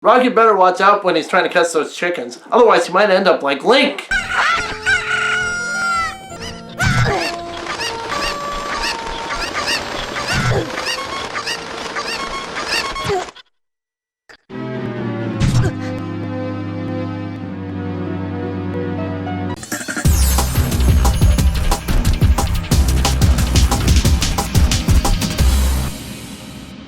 Rocky better watch out when he's trying to catch those chickens. Otherwise, he might end up like Link.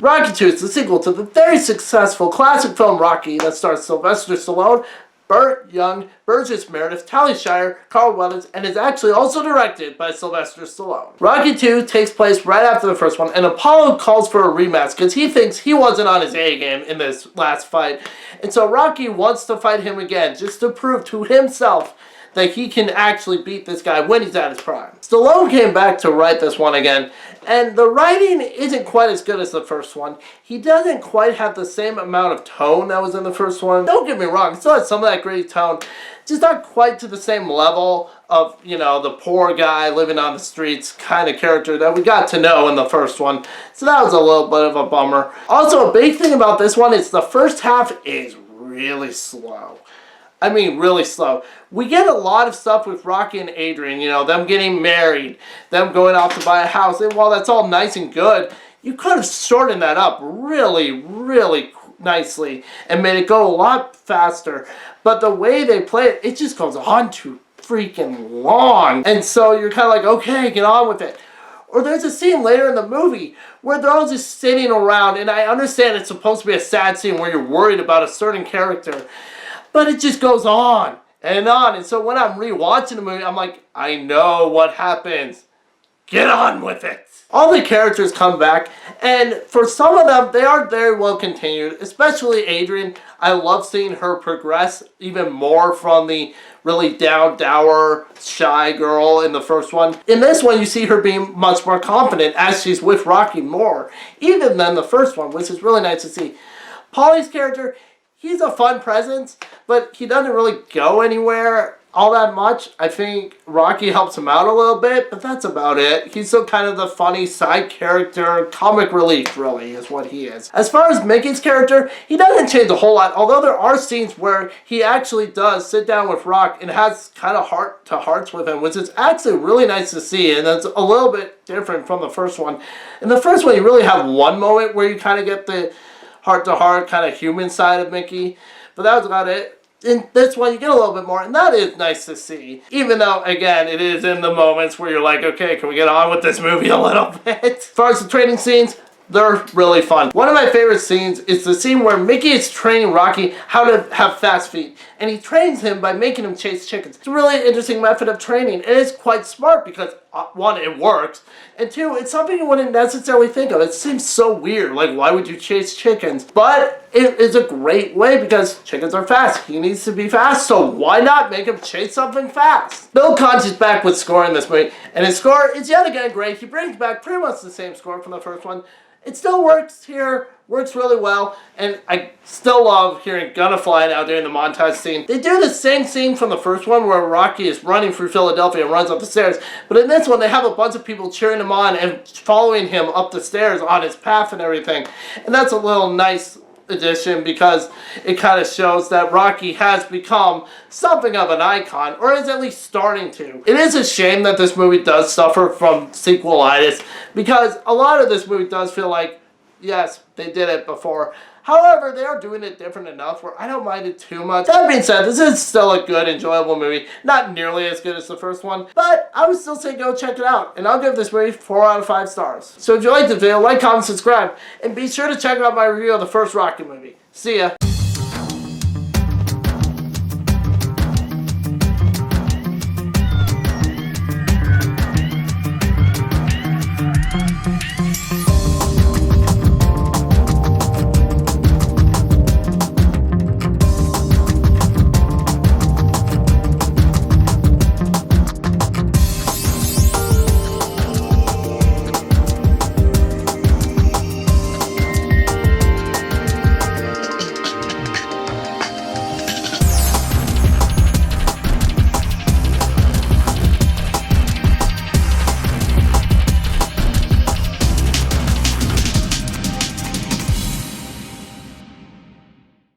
Rocky 2 is the sequel to the very successful classic film Rocky that stars Sylvester Stallone, Burt Young, Burgess Meredith, Talia Shire, Carl Weathers, and is actually also directed by Sylvester Stallone. Rocky 2 takes place right after the first one, and Apollo calls for a rematch because he thinks he wasn't on his A game in this last fight. And so Rocky wants to fight him again just to prove to himself that he can actually beat this guy when he's at his prime. Stallone came back to write this one again, and the writing isn't quite as good as the first one. He doesn't quite have the same amount of tone that was in the first one. Don't get me wrong, it still has some of that gritty tone, just not quite to the same level of, you know, the poor guy living on the streets kind of character that we got to know in the first one. So that was a little bit of a bummer. Also, a big thing about this one is the first half is really slow. I mean, really slow. We get a lot of stuff with Rocky and Adrian, you know, them getting married, them going off to buy a house. And while that's all nice and good, you could have shortened that up really nicely and made it go a lot faster. But the way they play it, it just goes on too freaking long. And so you're kind of like, okay, get on with it. Or there's a scene later in the movie where they're all just sitting around, and I understand it's supposed to be a sad scene where you're worried about a certain character, but it just goes on and on. And so when I'm rewatching the movie, I'm like, I know what happens. Get on with it. All the characters come back, and for some of them, they are very well continued, especially Adrian. I love seeing her progress even more from the really dour, shy girl in the first one. In this one, you see her being much more confident as she's with Rocky more, even than the first one, which is really nice to see. Paulie's character, he's a fun presence, but he doesn't really go anywhere all that much. I think Rocky helps him out a little bit, but that's about it. He's still kind of the funny side character, comic relief really is what he is. As far as Mickey's character, he doesn't change a whole lot, although there are scenes where he actually does sit down with Rock and has kind of heart-to-hearts with him, which is actually really nice to see, and that's a little bit different from the first one. In the first one, you really have one moment where you kind of get the heart-to-heart kind of human side of Mickey, but that was about it. In this one, you get a little bit more, and that is nice to see. Even though, again, it is in the moments where you're like, okay, can we get on with this movie a little bit? As far as the training scenes, they're really fun. One of my favorite scenes is the scene where Mickey is training Rocky how to have fast feet. And he trains him by making him chase chickens. It's a really interesting method of training. It is quite smart because, one, it works. And two, it's something you wouldn't necessarily think of. It seems so weird. Like, why would you chase chickens? But it is a great way because chickens are fast. He needs to be fast, so why not make him chase something fast? Bill Conch is back with score in this movie. And his score is yet again great. He brings back pretty much the same score from the first one. It still works here, works really well, and I still love hearing Gunna flying out during the montage scene. They do the same scene from the first one where Rocky is running through Philadelphia and runs up the stairs, but in this one they have a bunch of people cheering him on and following him up the stairs on his path and everything. And that's a little nice addition because it kind of shows that Rocky has become something of an icon, or is at least starting to. It is a shame that this movie does suffer from sequelitis because a lot of this movie does feel like, yes, they did it before. However, they are doing it different enough where I don't mind it too much. That being said, this is still a good, enjoyable movie. Not nearly as good as the first one, but I would still say go check it out. And I'll give this movie 4 out of 5 stars. So if you liked the video, like, comment, subscribe, and be sure to check out my review of the first Rocky movie. See ya.